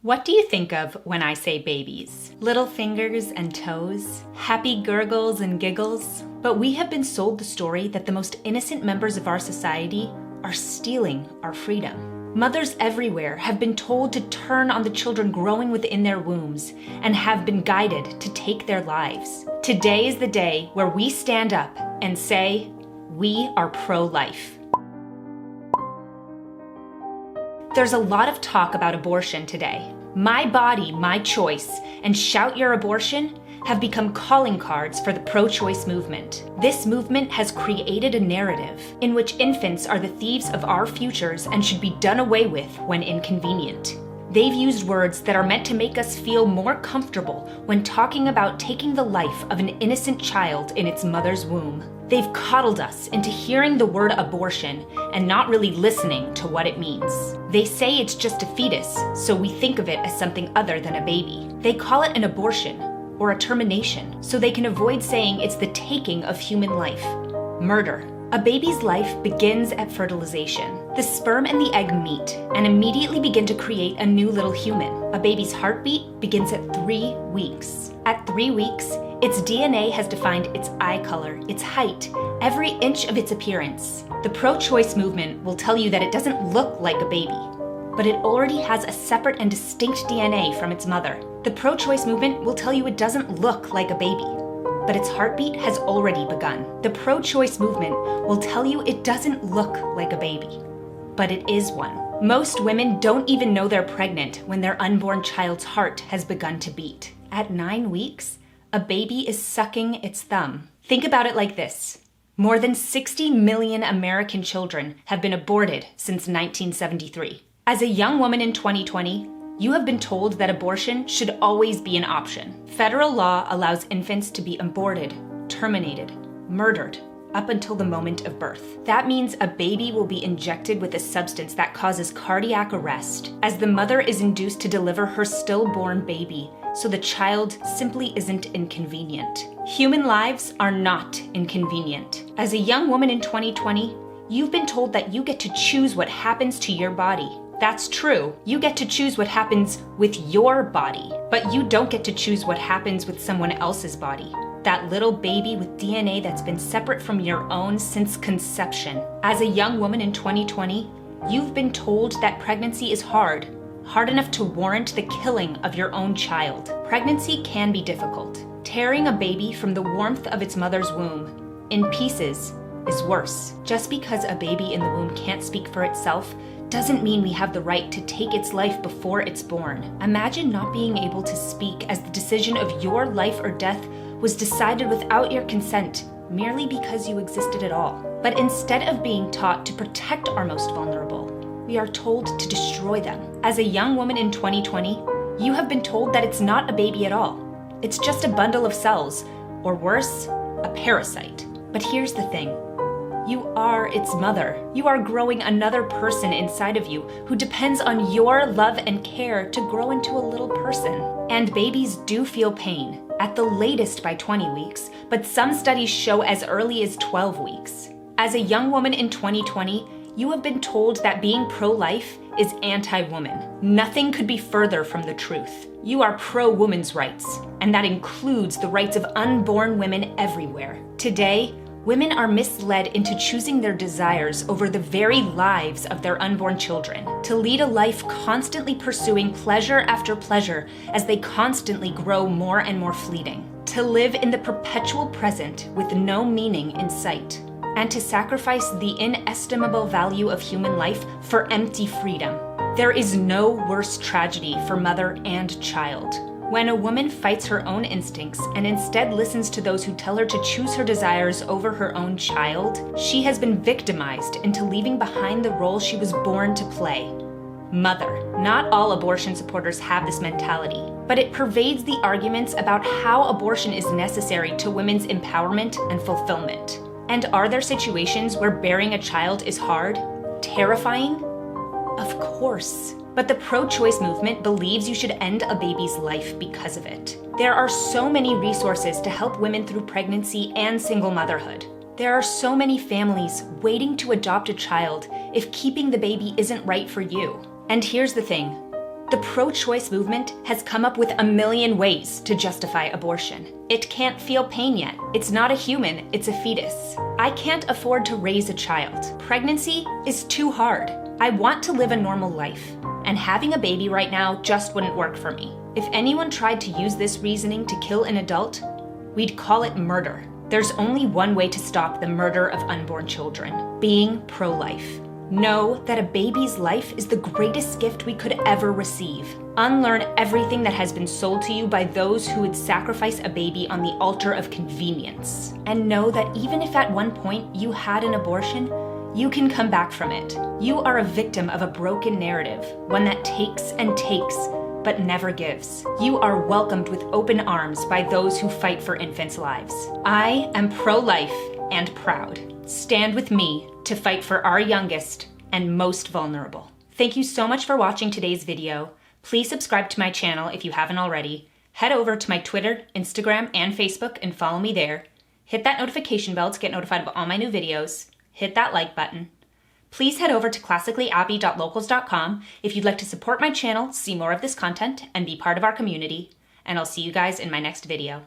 What do you think of when I say babies? Little fingers and toes? Happy gurgles and giggles? But we have been sold the story that the most innocent members of our society are stealing our freedom. Mothers everywhere have been told to turn on the children growing within their wombs and have been guided to take their lives. Today is the day where we stand up and say, we are pro-life. There's a lot of talk about abortion today. My body, my choice, and shout your abortion have become calling cards for the pro-choice movement. This movement has created a narrative in which infants are the thieves of our futures and should be done away with when inconvenient. They've used words that are meant to make us feel more comfortable when talking about taking the life of an innocent child in its mother's womb. They've coddled us into hearing the word abortion and not really listening to what it means. They say it's just a fetus, so we think of it as something other than a baby. They call it an abortion or a termination, so they can avoid saying it's the taking of human life. Murder. A baby's life begins at fertilization. The sperm and the egg meet and immediately begin to create a new little human. A baby's heartbeat begins at 3 weeks. At 3 weeks, its DNA has defined its eye color, its height, every inch of its appearance. The pro-choice movement will tell you that it doesn't look like a baby, but it already has a separate and distinct DNA from its mother. The pro-choice movement will tell you it doesn't look like a baby, but its heartbeat has already begun. The pro-choice movement will tell you it doesn't look like a baby, but it is one. Most women don't even know they're pregnant when their unborn child's heart has begun to beat. At 9 weeks, a baby is sucking its thumb. Think about it like this. More than 60 million American children have been aborted since 1973. As a young woman in 2020, you have been told that abortion should always be an option. Federal law allows infants to be aborted, terminated, murdered, up until the moment of birth. That means a baby will be injected with a substance that causes cardiac arrest, as the mother is induced to deliver her stillborn baby, so the child simply isn't inconvenient. Human lives are not inconvenient. As a young woman in 2020, you've been told that you get to choose what happens to your body. That's true. You get to choose what happens with your body, but you don't get to choose what happens with someone else's body. That little baby with DNA that's been separate from your own since conception. As a young woman in 2020, you've been told that pregnancy is hard enough to warrant the killing of your own child. Pregnancy can be difficult. Tearing a baby from the warmth of its mother's womb in pieces is worse. Just because a baby in the womb can't speak for itself doesn't mean we have the right to take its life before it's born. Imagine not being able to speak as the decision of your life or death was decided without your consent, merely because you existed at all. But instead of being taught to protect our most vulnerable, we are told to destroy them. As a young woman in 2020, you have been told that it's not a baby at all. It's just a bundle of cells, or worse, a parasite. But here's the thing. You are its mother. You are growing another person inside of you who depends on your love and care to grow into a little person. And babies do feel pain, at the latest by 20 weeks, but some studies show as early as 12 weeks. As a young woman in 2020, you have been told that being pro-life is anti-woman. Nothing could be further from the truth. You are pro-women's rights, and that includes the rights of unborn women everywhere. Today, women are misled into choosing their desires over the very lives of their unborn children, to lead a life constantly pursuing pleasure after pleasure as they constantly grow more and more fleeting, to live in the perpetual present with no meaning in sight, and to sacrifice the inestimable value of human life for empty freedom. There is no worse tragedy for mother and child. When a woman fights her own instincts and instead listens to those who tell her to choose her desires over her own child, she has been victimized into leaving behind the role she was born to play. Mother. Not all abortion supporters have this mentality, but it pervades the arguments about how abortion is necessary to women's empowerment and fulfillment. And are there situations where bearing a child is hard? Terrifying? Of course. But the pro-choice movement believes you should end a baby's life because of it. There are so many resources to help women through pregnancy and single motherhood. There are so many families waiting to adopt a child if keeping the baby isn't right for you. And here's the thing. The pro-choice movement has come up with a million ways to justify abortion. It can't feel pain yet. It's not a human, it's a fetus. I can't afford to raise a child. Pregnancy is too hard. I want to live a normal life, and having a baby right now just wouldn't work for me. If anyone tried to use this reasoning to kill an adult, we'd call it murder. There's only one way to stop the murder of unborn children: being pro-life. Know that a baby's life is the greatest gift we could ever receive. Unlearn everything that has been sold to you by those who would sacrifice a baby on the altar of convenience. And know that even if at one point you had an abortion, you can come back from it. You are a victim of a broken narrative, one that takes and takes, but never gives. You are welcomed with open arms by those who fight for infants' lives. I am pro-life and proud. Stand with me to fight for our youngest and most vulnerable. Thank you so much for watching today's video. Please subscribe to my channel if you haven't already. Head over to my Twitter, Instagram, and Facebook and follow me there. Hit that notification bell to get notified of all my new videos. Hit that like button. Please head over to classicallyabby.locals.com if you'd like to support my channel, see more of this content, and be part of our community. And I'll see you guys in my next video.